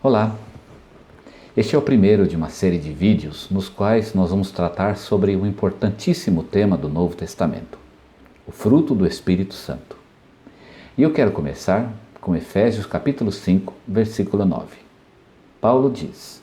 Olá! Este é o primeiro de uma série de vídeos nos quais nós vamos tratar sobre o importantíssimo tema do Novo Testamento, o fruto do Espírito Santo. E eu quero começar com Efésios capítulo 5, versículo 9. Paulo diz: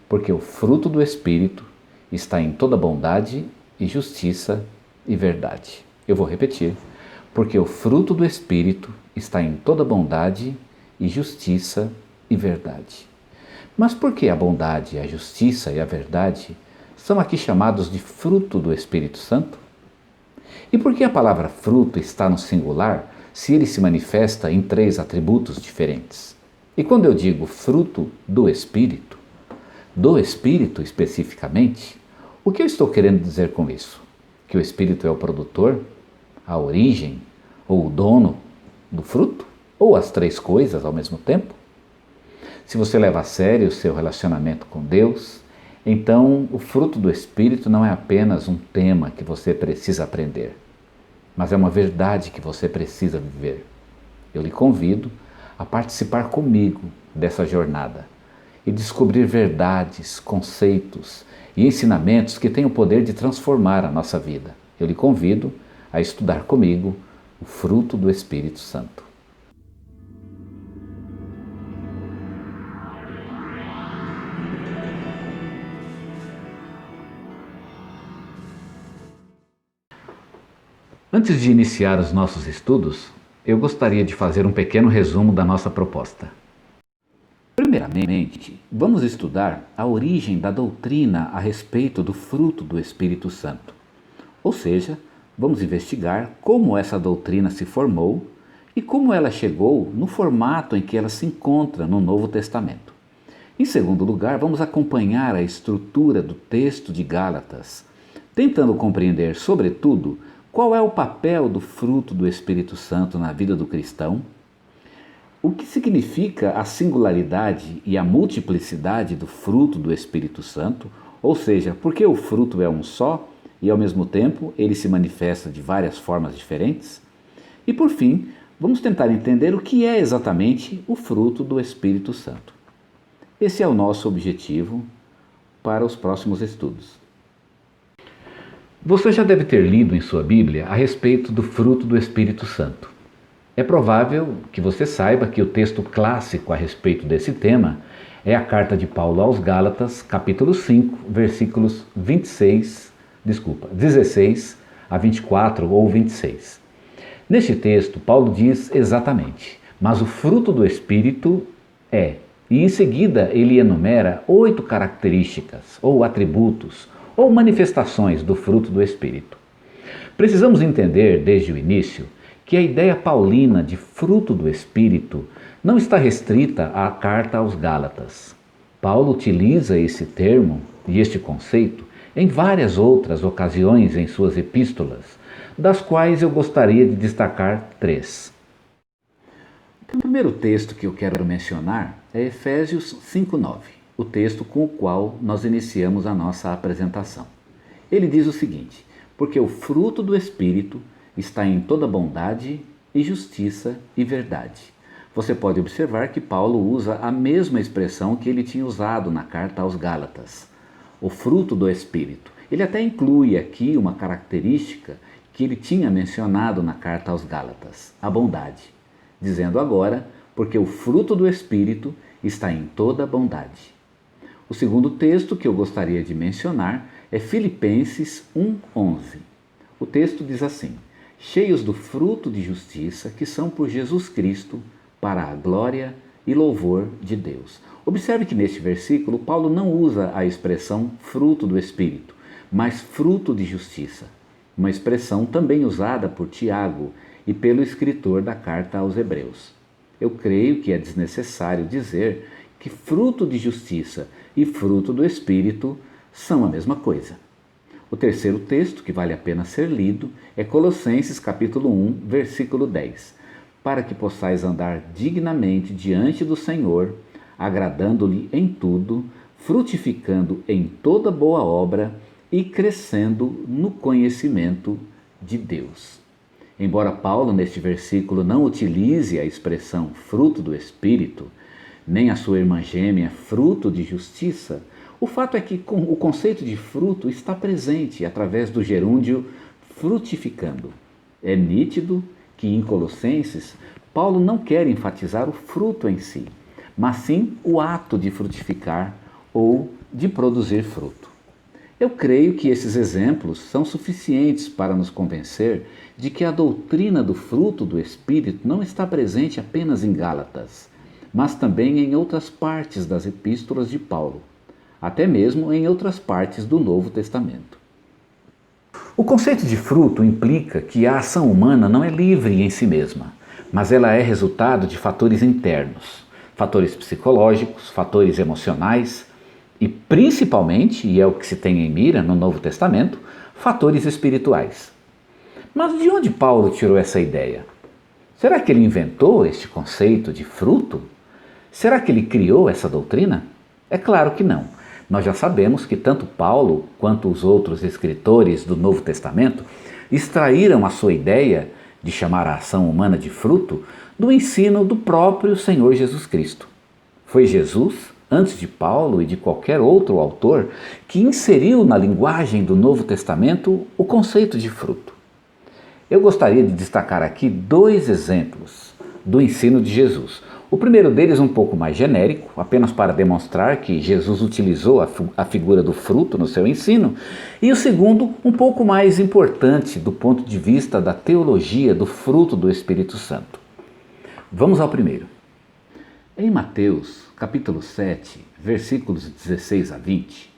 porque o fruto do Espírito está em toda bondade e justiça e verdade. Eu vou repetir: porque o fruto do Espírito está em toda bondade e justiça e verdade. Mas por que a bondade, a justiça e a verdade são aqui chamados de fruto do Espírito Santo? E por que a palavra fruto está no singular se ele se manifesta em três atributos diferentes? E quando eu digo fruto do Espírito especificamente, o que eu estou querendo dizer com isso? Que o Espírito é o produtor, a origem ou o dono do fruto? Ou as três coisas ao mesmo tempo? Se você leva a sério o seu relacionamento com Deus, então o fruto do Espírito não é apenas um tema que você precisa aprender, mas é uma verdade que você precisa viver. Eu lhe convido a participar comigo dessa jornada e descobrir verdades, conceitos e ensinamentos que têm o poder de transformar a nossa vida. Eu lhe convido a estudar comigo o fruto do Espírito Santo. Antes de iniciar os nossos estudos, eu gostaria de fazer um pequeno resumo da nossa proposta. Primeiramente, vamos estudar a origem da doutrina a respeito do fruto do Espírito Santo. Ou seja, vamos investigar como essa doutrina se formou e como ela chegou no formato em que ela se encontra no Novo Testamento. Em segundo lugar, vamos acompanhar a estrutura do texto de Gálatas, tentando compreender, sobretudo, qual é o papel do fruto do Espírito Santo na vida do cristão? O que significa a singularidade e a multiplicidade do fruto do Espírito Santo? Ou seja, por que o fruto é um só e ao mesmo tempo ele se manifesta de várias formas diferentes? E por fim, vamos tentar entender o que é exatamente o fruto do Espírito Santo. Esse é o nosso objetivo para os próximos estudos. Você já deve ter lido em sua Bíblia a respeito do fruto do Espírito Santo. É provável que você saiba que o texto clássico a respeito desse tema é a carta de Paulo aos Gálatas, capítulo 5, versículos 16 a 24 ou 26. Neste texto, Paulo diz exatamente: mas o fruto do Espírito é, e em seguida ele enumera 8 características ou atributos ou manifestações do fruto do Espírito. Precisamos entender desde o início que a ideia paulina de fruto do Espírito não está restrita à carta aos Gálatas. Paulo utiliza esse termo e este conceito em várias outras ocasiões em suas epístolas, das quais eu gostaria de destacar 3. O primeiro texto que eu quero mencionar é Efésios 5:9. O texto com o qual nós iniciamos a nossa apresentação. Ele diz o seguinte: porque o fruto do Espírito está em toda bondade e justiça e verdade. Você pode observar que Paulo usa a mesma expressão que ele tinha usado na carta aos Gálatas, o fruto do Espírito. Ele até inclui aqui uma característica que ele tinha mencionado na carta aos Gálatas, a bondade, dizendo agora, porque o fruto do Espírito está em toda bondade. O segundo texto que eu gostaria de mencionar é Filipenses 1:11. O texto diz assim: cheios do fruto de justiça que são por Jesus Cristo, para a glória e louvor de Deus. Observe que neste versículo Paulo não usa a expressão fruto do Espírito, mas fruto de justiça, uma expressão também usada por Tiago e pelo escritor da carta aos Hebreus. Eu creio que é desnecessário dizer que fruto de justiça e fruto do Espírito são a mesma coisa. O terceiro texto que vale a pena ser lido é Colossenses capítulo 1, versículo 10. Para que possais andar dignamente diante do Senhor, agradando-lhe em tudo, frutificando em toda boa obra e crescendo no conhecimento de Deus. Embora Paulo, neste versículo, não utilize a expressão fruto do Espírito, nem a sua irmã gêmea fruto de justiça, o fato é que o conceito de fruto está presente através do gerúndio frutificando. É nítido que em Colossenses, Paulo não quer enfatizar o fruto em si, mas sim o ato de frutificar ou de produzir fruto. Eu creio que esses exemplos são suficientes para nos convencer de que a doutrina do fruto do Espírito não está presente apenas em Gálatas, mas também em outras partes das epístolas de Paulo, até mesmo em outras partes do Novo Testamento. O conceito de fruto implica que a ação humana não é livre em si mesma, mas ela é resultado de fatores internos, fatores psicológicos, fatores emocionais e principalmente, e é o que se tem em mira no Novo Testamento, fatores espirituais. Mas de onde Paulo tirou essa ideia? Será que ele inventou este conceito de fruto? Será que ele criou essa doutrina? É claro que não. Nós já sabemos que tanto Paulo quanto os outros escritores do Novo Testamento extraíram a sua ideia de chamar a ação humana de fruto do ensino do próprio Senhor Jesus Cristo. Foi Jesus, antes de Paulo e de qualquer outro autor, que inseriu na linguagem do Novo Testamento o conceito de fruto. Eu gostaria de destacar aqui 2 exemplos do ensino de Jesus. O primeiro deles um pouco mais genérico, apenas para demonstrar que Jesus utilizou a figura do fruto no seu ensino, e o segundo um pouco mais importante do ponto de vista da teologia do fruto do Espírito Santo. Vamos ao primeiro. Em Mateus, capítulo 7, versículos 16 a 20,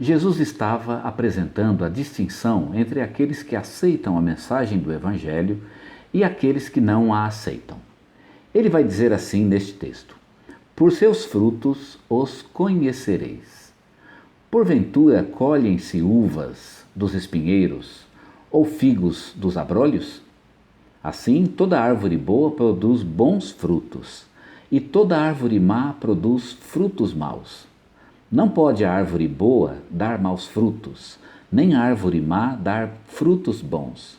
Jesus estava apresentando a distinção entre aqueles que aceitam a mensagem do Evangelho e aqueles que não a aceitam. Ele vai dizer assim neste texto: por seus frutos os conhecereis. Porventura colhem-se uvas dos espinheiros ou figos dos abrolhos? Assim, toda árvore boa produz bons frutos, e toda árvore má produz frutos maus. Não pode a árvore boa dar maus frutos, nem a árvore má dar frutos bons.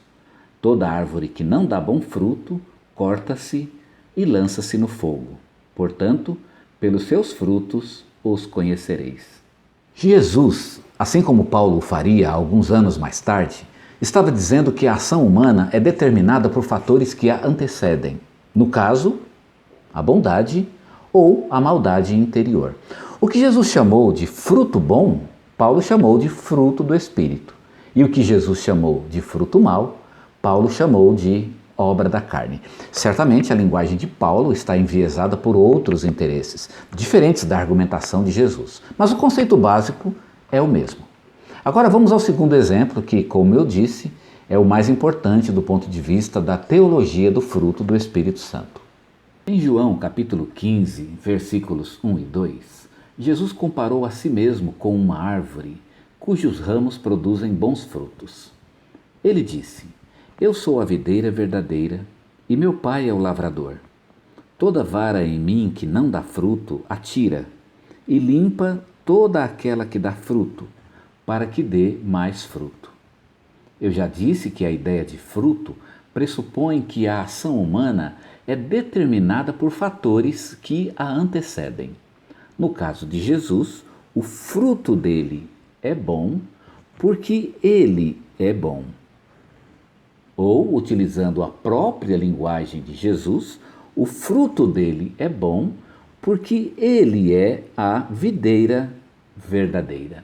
Toda árvore que não dá bom fruto, corta-se e lança-se no fogo. Portanto, pelos seus frutos os conhecereis. Jesus, assim como Paulo o faria alguns anos mais tarde, estava dizendo que a ação humana é determinada por fatores que a antecedem. No caso, a bondade ou a maldade interior. O que Jesus chamou de fruto bom, Paulo chamou de fruto do Espírito. E o que Jesus chamou de fruto mau, Paulo chamou de obra da carne. Certamente a linguagem de Paulo está enviesada por outros interesses, diferentes da argumentação de Jesus. Mas o conceito básico é o mesmo. Agora vamos ao segundo exemplo, que, como eu disse, é o mais importante do ponto de vista da teologia do fruto do Espírito Santo. Em João capítulo 15, versículos 1 e 2, Jesus comparou a si mesmo com uma árvore cujos ramos produzem bons frutos. Ele disse: eu sou a videira verdadeira e meu pai é o lavrador. Toda vara em mim que não dá fruto, atira, e limpa toda aquela que dá fruto, para que dê mais fruto. Eu já disse que a ideia de fruto pressupõe que a ação humana é determinada por fatores que a antecedem. No caso de Jesus, o fruto dele é bom porque ele é bom. Ou, utilizando a própria linguagem de Jesus, o fruto dele é bom porque ele é a videira verdadeira.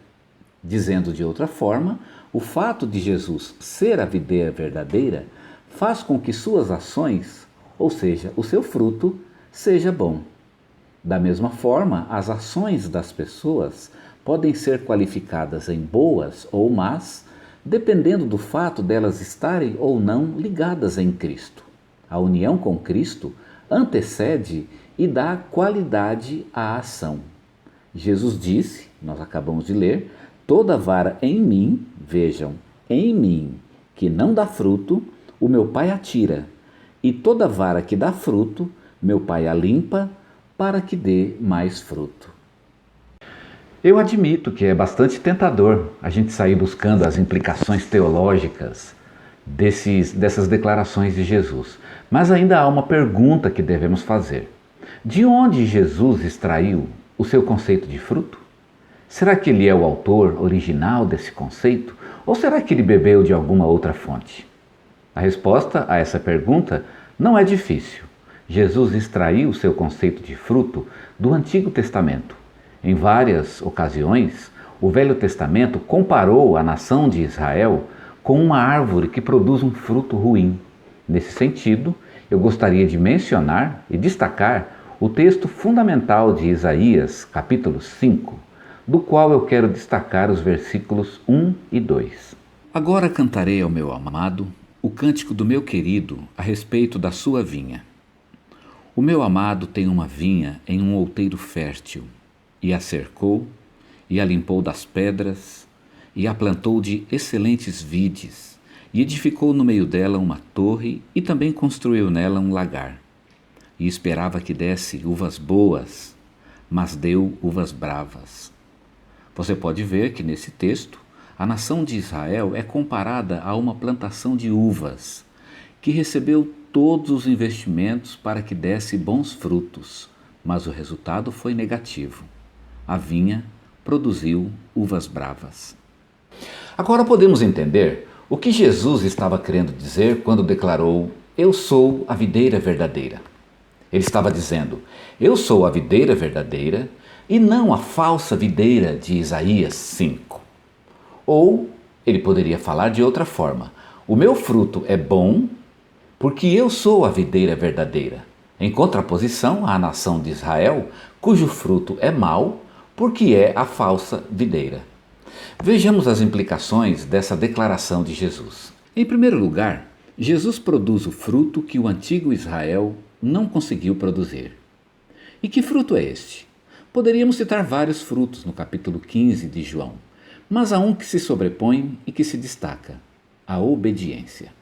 Dizendo de outra forma, o fato de Jesus ser a videira verdadeira faz com que suas ações, ou seja, o seu fruto, seja bom. Da mesma forma, as ações das pessoas podem ser qualificadas em boas ou más, dependendo do fato delas estarem ou não ligadas em Cristo. A união com Cristo antecede e dá qualidade à ação. Jesus disse, nós acabamos de ler, toda vara em mim, vejam, em mim, que não dá fruto, o meu Pai a tira, e toda vara que dá fruto, meu Pai a limpa, para que dê mais fruto. Eu admito que é bastante tentador a gente sair buscando as implicações teológicas dessas declarações de Jesus, mas ainda há uma pergunta que devemos fazer. De onde Jesus extraiu o seu conceito de fruto? Será que ele é o autor original desse conceito? Ou será que ele bebeu de alguma outra fonte? A resposta a essa pergunta não é difícil. Jesus extraiu o seu conceito de fruto do Antigo Testamento. Em várias ocasiões, o Velho Testamento comparou a nação de Israel com uma árvore que produz um fruto ruim. Nesse sentido, eu gostaria de mencionar e destacar o texto fundamental de Isaías, capítulo 5, do qual eu quero destacar os versículos 1 e 2. Agora cantarei ao meu amado o cântico do meu querido a respeito da sua vinha. O meu amado tem uma vinha em um outeiro fértil, e a cercou, e a limpou das pedras, e a plantou de excelentes vides, e edificou no meio dela uma torre, e também construiu nela um lagar. E esperava que desse uvas boas, mas deu uvas bravas. Você pode ver que nesse texto, a nação de Israel é comparada a uma plantação de uvas, que recebeu todos os investimentos para que desse bons frutos, mas o resultado foi negativo. A vinha produziu uvas bravas. Agora podemos entender o que Jesus estava querendo dizer quando declarou: "Eu sou a videira verdadeira". Ele estava dizendo: "Eu sou a videira verdadeira e não a falsa videira de Isaías 5". Ou ele poderia falar de outra forma: "O meu fruto é bom porque eu sou a videira verdadeira", em contraposição à nação de Israel, cujo fruto é mau porque é a falsa videira. Vejamos as implicações dessa declaração de Jesus. Em primeiro lugar, Jesus produz o fruto que o antigo Israel não conseguiu produzir. E que fruto é este? Poderíamos citar vários frutos no capítulo 15 de João, mas há um que se sobrepõe e que se destaca: a obediência.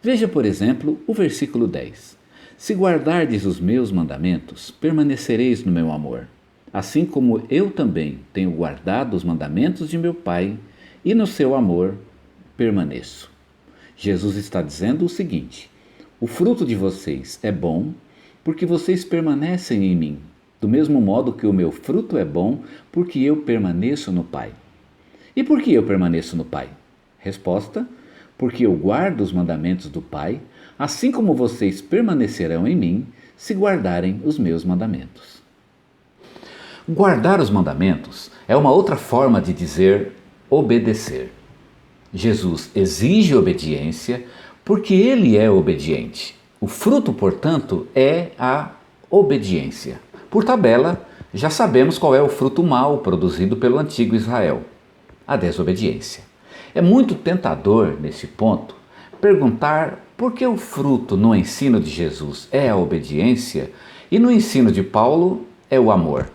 Veja, por exemplo, o versículo 10. "Se guardardes os meus mandamentos, permanecereis no meu amor, assim como eu também tenho guardado os mandamentos de meu Pai, e no seu amor permaneço". Jesus está dizendo o seguinte: o fruto de vocês é bom porque vocês permanecem em mim, do mesmo modo que o meu fruto é bom porque eu permaneço no Pai. E por que eu permaneço no Pai? Resposta: porque eu guardo os mandamentos do Pai, assim como vocês permanecerão em mim, se guardarem os meus mandamentos. Guardar os mandamentos é uma outra forma de dizer obedecer. Jesus exige obediência porque ele é obediente. O fruto, portanto, é a obediência. Por tabela, já sabemos qual é o fruto mau produzido pelo antigo Israel: a desobediência. É muito tentador, nesse ponto, perguntar por que o fruto no ensino de Jesus é a obediência e no ensino de Paulo é o amor.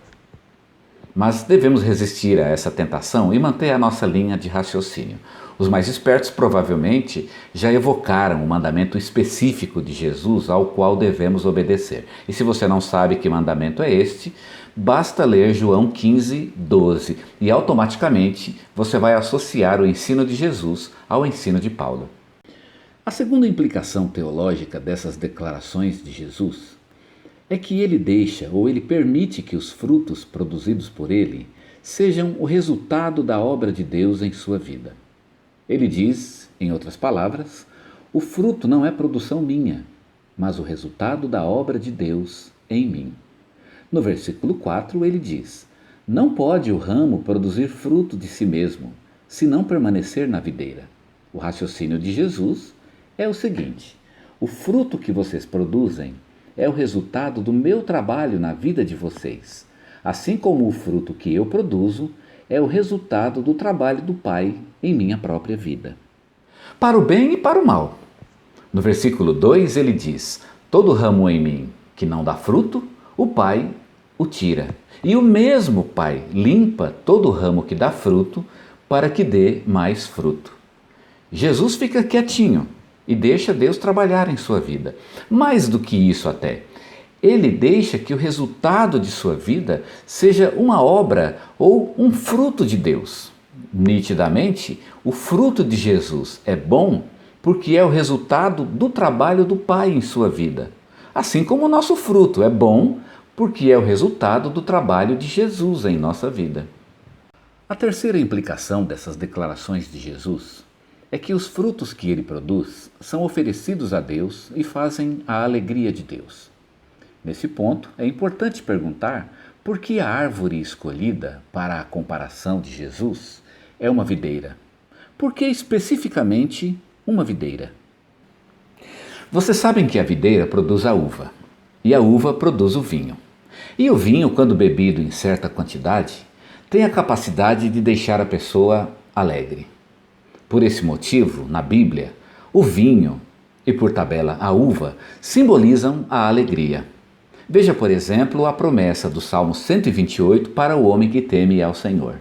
Mas devemos resistir a essa tentação e manter a nossa linha de raciocínio. Os mais espertos provavelmente já evocaram o mandamento específico de Jesus ao qual devemos obedecer. E se você não sabe que mandamento é este, basta ler João 15, 12 e automaticamente você vai associar o ensino de Jesus ao ensino de Paulo. A segunda implicação teológica dessas declarações de Jesus é que ele deixa ou ele permite que os frutos produzidos por ele sejam o resultado da obra de Deus em sua vida. Ele diz, em outras palavras, o fruto não é produção minha, mas o resultado da obra de Deus em mim. No versículo 4 ele diz: "Não pode o ramo produzir fruto de si mesmo, se não permanecer na videira". O raciocínio de Jesus é o seguinte: o fruto que vocês produzem é o resultado do meu trabalho na vida de vocês, assim como o fruto que eu produzo é o resultado do trabalho do Pai em minha própria vida. Para o bem e para o mal. No versículo 2 ele diz: "Todo ramo em mim que não dá fruto, o Pai o tira. E o mesmo Pai limpa todo ramo que dá fruto, para que dê mais fruto". Jesus fica quietinho e deixa Deus trabalhar em sua vida. Mais do que isso até, ele deixa que o resultado de sua vida seja uma obra ou um fruto de Deus. Nitidamente, o fruto de Jesus é bom porque é o resultado do trabalho do Pai em sua vida. Assim como o nosso fruto é bom porque é o resultado do trabalho de Jesus em nossa vida. A terceira implicação dessas declarações de Jesus é que os frutos que ele produz são oferecidos a Deus e fazem a alegria de Deus. Nesse ponto, é importante perguntar por que a árvore escolhida para a comparação de Jesus é uma videira. Por que especificamente uma videira? Vocês sabem que a videira produz a uva, e a uva produz o vinho. E o vinho, quando bebido em certa quantidade, tem a capacidade de deixar a pessoa alegre. Por esse motivo, na Bíblia, o vinho e, por tabela, a uva simbolizam a alegria. Veja, por exemplo, a promessa do Salmo 128 para o homem que teme ao Senhor.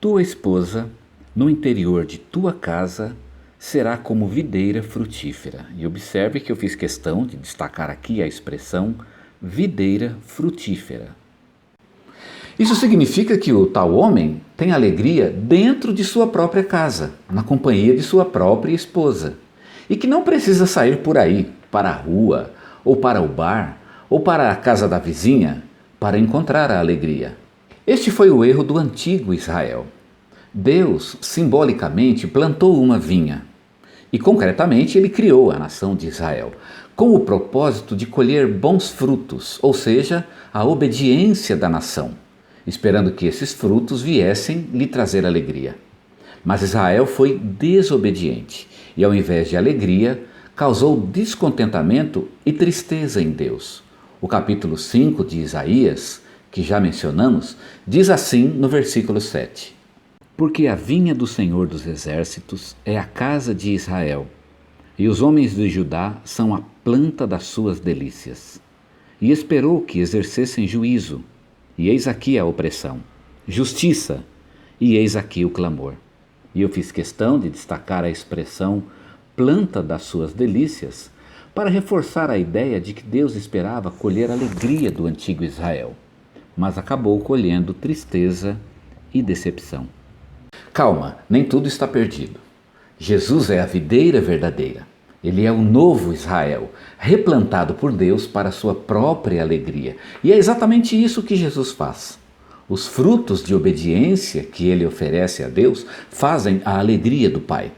Tua esposa, no interior de tua casa, será como videira frutífera. E observe que eu fiz questão de destacar aqui a expressão videira frutífera. Isso significa que o tal homem tem alegria dentro de sua própria casa, na companhia de sua própria esposa, e que não precisa sair por aí, para a rua, ou para o bar, ou para a casa da vizinha, para encontrar a alegria. Este foi o erro do antigo Israel. Deus, simbolicamente, plantou uma vinha, e concretamente ele criou a nação de Israel, com o propósito de colher bons frutos, ou seja, a obediência da nação, esperando que esses frutos viessem lhe trazer alegria. Mas Israel foi desobediente e, ao invés de alegria, causou descontentamento e tristeza em Deus. O capítulo 5 de Isaías, que já mencionamos, diz assim no versículo 7: Porque a vinha do Senhor dos Exércitos é a casa de Israel, e os homens de Judá são a planta das suas delícias. E esperou que exercessem juízo, e eis aqui a opressão, justiça, e eis aqui o clamor. E eu fiz questão de destacar a expressão planta das suas delícias para reforçar a ideia de que Deus esperava colher a alegria do antigo Israel, mas acabou colhendo tristeza e decepção. Calma, nem tudo está perdido. Jesus é a videira verdadeira. Ele é o novo Israel, replantado por Deus para a sua própria alegria. E é exatamente isso que Jesus faz. Os frutos de obediência que ele oferece a Deus fazem a alegria do Pai.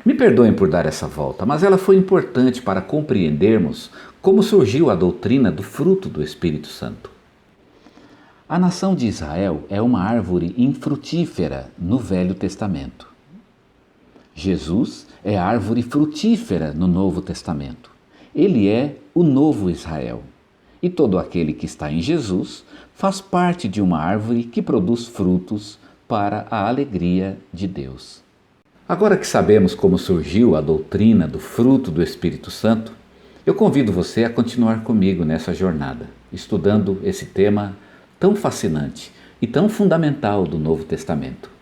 Me perdoem por dar essa volta, mas ela foi importante para compreendermos como surgiu a doutrina do fruto do Espírito Santo. A nação de Israel é uma árvore infrutífera no Velho Testamento. Jesus é a árvore frutífera no Novo Testamento. Ele é o novo Israel. E todo aquele que está em Jesus faz parte de uma árvore que produz frutos para a alegria de Deus. Agora que sabemos como surgiu a doutrina do fruto do Espírito Santo, eu convido você a continuar comigo nessa jornada, estudando esse tema tão fascinante e tão fundamental do Novo Testamento.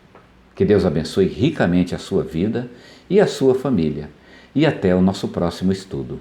Que Deus abençoe ricamente a sua vida e a sua família. E até o nosso próximo estudo.